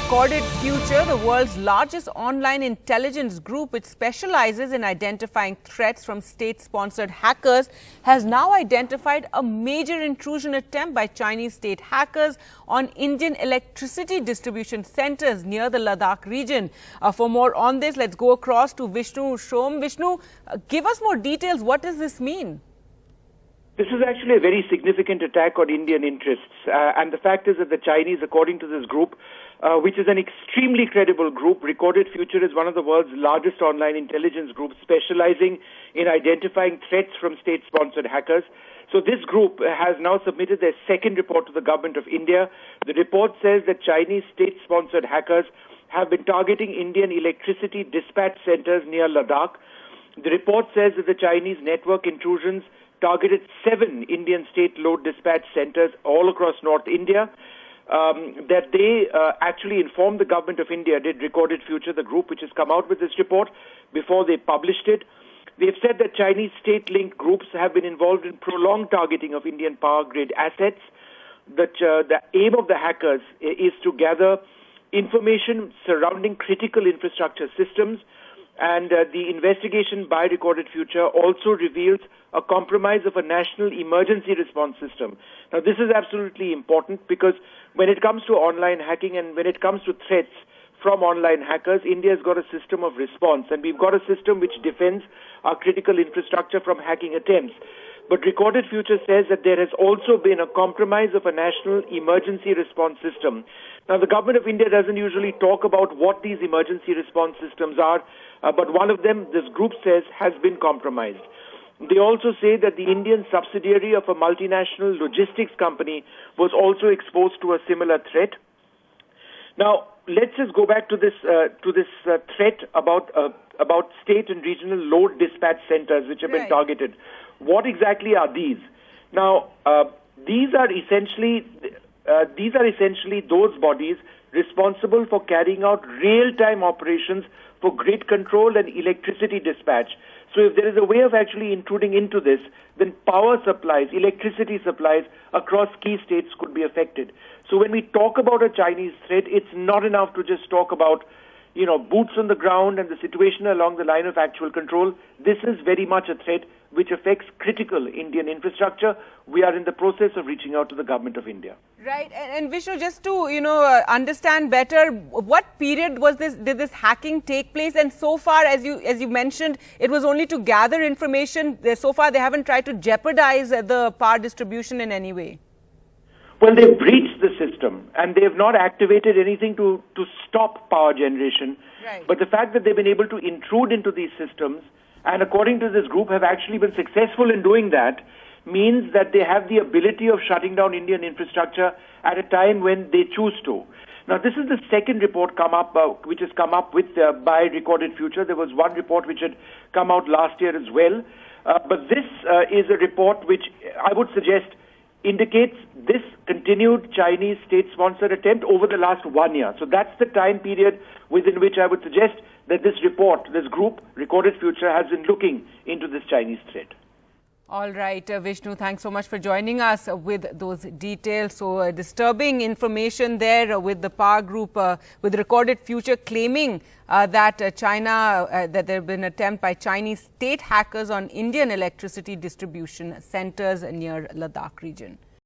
Recorded Future, the world's largest online intelligence group which specializes in identifying threats from state-sponsored hackers, has now identified a major intrusion attempt by Chinese state hackers on Indian electricity distribution centers near the Ladakh region. For more on this, let's go across to Vishnu Shom. Vishnu, give us more details. What does this mean? This is actually a very significant attack on Indian interests. And the fact is that the Chinese, according to this group, which is an extremely credible group, Recorded Future is one of the world's largest online intelligence groups specializing in identifying threats from state-sponsored hackers. So this group has now submitted their second report to the government of India. The report says that Chinese state-sponsored hackers have been targeting Indian electricity dispatch centers near Ladakh. The report says that the Chinese network intrusions targeted 7 Indian state load dispatch centers all across North India. That they actually informed the government of India, did Recorded Future, the group which has come out with this report, before they published it. They've said that Chinese state-linked groups have been involved in prolonged targeting of Indian power grid assets. That the aim of the hackers is to gather information surrounding critical infrastructure systems. And the investigation by Recorded Future also reveals a compromise of a national emergency response system. Now, this is absolutely important because when it comes to online hacking and when it comes to threats from online hackers, India's got a system of response, and we've got a system which defends our critical infrastructure from hacking attempts. But Recorded Future says that there has also been a compromise of a national emergency response system. Now, the government of India doesn't usually talk about what these emergency response systems are, but one of them, this group says, has been compromised. They also say that the Indian subsidiary of a multinational logistics company was also exposed to a similar threat. Now, let's just go back to this threat about state and regional load dispatch centers which have been targeted. What exactly are these? Now, these are essentially those bodies responsible for carrying out real-time operations for grid control and electricity dispatch. So if there is a way of actually intruding into this, then power supplies, electricity supplies across key states could be affected. So when we talk about a Chinese threat, it's not enough to just talk about, boots on the ground and the situation along the line of actual control. This is very much a threat which affects critical Indian infrastructure. We are in the process of reaching out to the government of India. Right. And Vishnu, just to, understand better, what period did this hacking take place? And so far, as you mentioned, it was only to gather information. So far, they haven't tried to jeopardize the power distribution in any way. Well, they've breached the system and they have not activated anything to stop power generation. Right. But the fact that they've been able to intrude into these systems, and according to this group have actually been successful in doing that, means that they have the ability of shutting down Indian infrastructure at a time when they choose to. Now, this is the second report which has come up with by Recorded Future. There was one report which had come out last year as well. But this is a report which I would suggest indicates this continued Chinese state-sponsored attempt over the last 1 year. So that's the time period within which I would suggest that this report, this group, Recorded Future, has been looking into this Chinese threat. All right, Vishnu, thanks so much for joining us with those details. So disturbing information there with the power group, with Recorded Future claiming that that there have been an attempt by Chinese state hackers on Indian electricity distribution centers near Ladakh region.